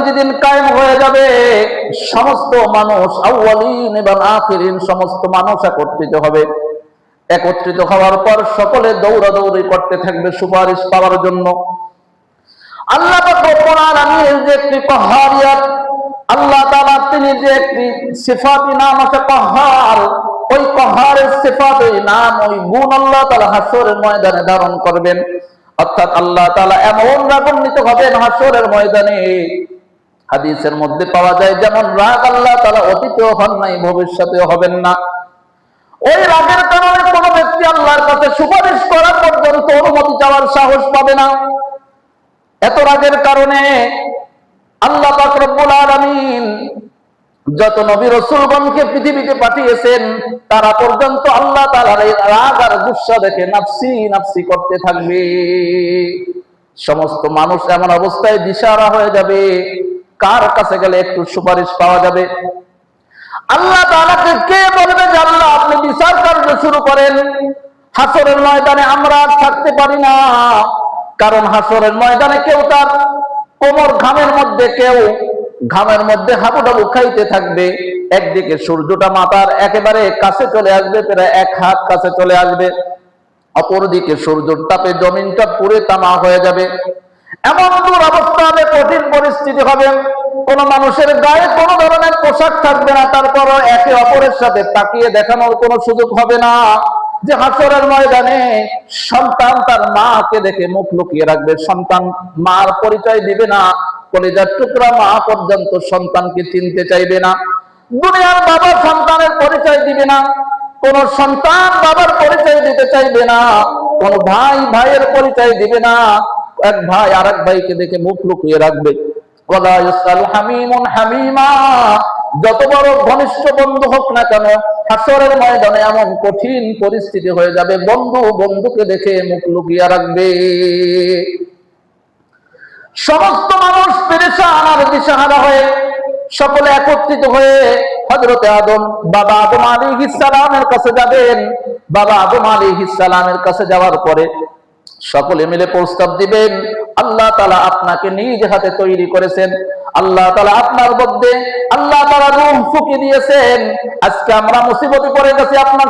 যেদিন কায়েম হয়ে যাবে, সমস্ত মানুষ আউয়ালিন এবং আখিরিন সমস্ত মানুষ একত্রিত হবে। একত্রিত হওয়ার পর সকলে দৌড়াদৌড়ি করতে থাকবে সুপারিশ পাওয়ার জন্য। আল্লাহ পাক রব্বুল আলামিন যে একটি কহারিয়াত, আল্লাহ তাআলা তিনি যে একটি সিফাতি নাম আছে কহার, ওই কহারের সিফাত, ওই নাম, ওই গুণ আল্লাহ তাআলা হাসরের ময়দানে ধারণ করবেন। অর্থাৎ আল্লাহ তাআলা এমন রাগান্বিত হবেন হাসরের ময়দানে, হাদিসের মধ্যে পাওয়া যায় যেমন রাগ আল্লাহ তাআলা অতীতেও হন নাই, ভবিষ্যতেও হবেন না। ওই রাগের কারণে কোন ব্যক্তি আল্লাহর কাছে সুপারিশ করার পর্যন্ত অনুমতি চাওয়ার সাহস পাবে না। এত রাগের কারণে আল্লাহ পাক রব্বুল আলামিন যত নবী রাসূলগণকে পৃথিবীতে পাঠিয়েছেন, তারা পর্যন্ত আল্লাহ তাআলার এই রাগ আর গুসা দেখে নাফসি নাফসি করতে থাকবে। সমস্ত মানুষ এমন অবস্থায় দিশাহারা হয়ে যাবে, কার কাছে গেলে একটু সুপারিশ পাওয়া যাবে। আল্লাহ তাআলাকে কে বলবে যে আল্লাহ আপনি বিচার কার্য শুরু করেন? হাসরের ময়দানে আমরা আর থাকতে পারি না, কারণ হাসরের ময়দানে কেউ তার কোমর ঘামের মধ্যে, কেউ ঘামের মধ্যে হাবুডাবু খাইতে থাকবে। একদিকে সূর্যটা মাথার একেবারে কাছে চলে আসবে, প্রায় 1 হাত কাছে চলে আসবে, অপরদিকে সূর্যের তাপে জমিনটা পুড়ে তামা হয়ে যাবে। এমন দুরবস্থা হবে, কঠিন পরিস্থিতি হবে। কোন মানুষের গায়ে কোন ধরনের পোশাক থাকবে না, তারপরও একে অপরের সাথে তাকিয়ে দেখানোর কোনো সুযোগ হবে না। যে হাসরের ময়দানে সন্তান তার মাকে দেখে মুখ লুকিয়ে রাখবে, সন্তান মার পরিচয় দিবে না, কলিজার টুকরা মা পর্যন্ত সন্তানকে চিনতে চাইবে না। দুনিয়ার বাবা সন্তানের পরিচয় দিবে না, কোন সন্তান বাবার পরিচয় দিতে চাইবে না, কোন ভাই ভাইয়ের পরিচয় দিবে না। এক ভাই আরেক ভাইকে দেখে মুখ লুকিয়ে রাখবে। ওয়ালা ইয়াসালু হামিমুন হামিমা, যত বড় ঘনিষ্ঠ বন্ধু হোক না কেন, হাসরের ময়দানে এমন কঠিন পরিস্থিতি হয়ে যাবে, বন্ধু বন্ধুকে দেখে মুখ লুকিয়ে রাখবে। সমস্ত মানুষ পেরেশান আর দিশাহারা হয়ে সকলে একত্রিত হয়ে হযরতে আদম, বাবা আদম আলাইহিস সালামের কাছে যাবেন। বাবা আদম আলাইহিস সালামের কাছে যাওয়ার পরে সকলে মিলে প্রস্তাব দিবেন, আল্লাহ তাআলা আপনাকে নিজ হাতে তৈরি করেছেন, আল্লাহ তাআলা আপনার মধ্যে আল্লাহ তাআলা রূহ ফুঁকে দিয়েছেন, আজকে আমরা মুসিবতে পড়ে গেছি, আপনার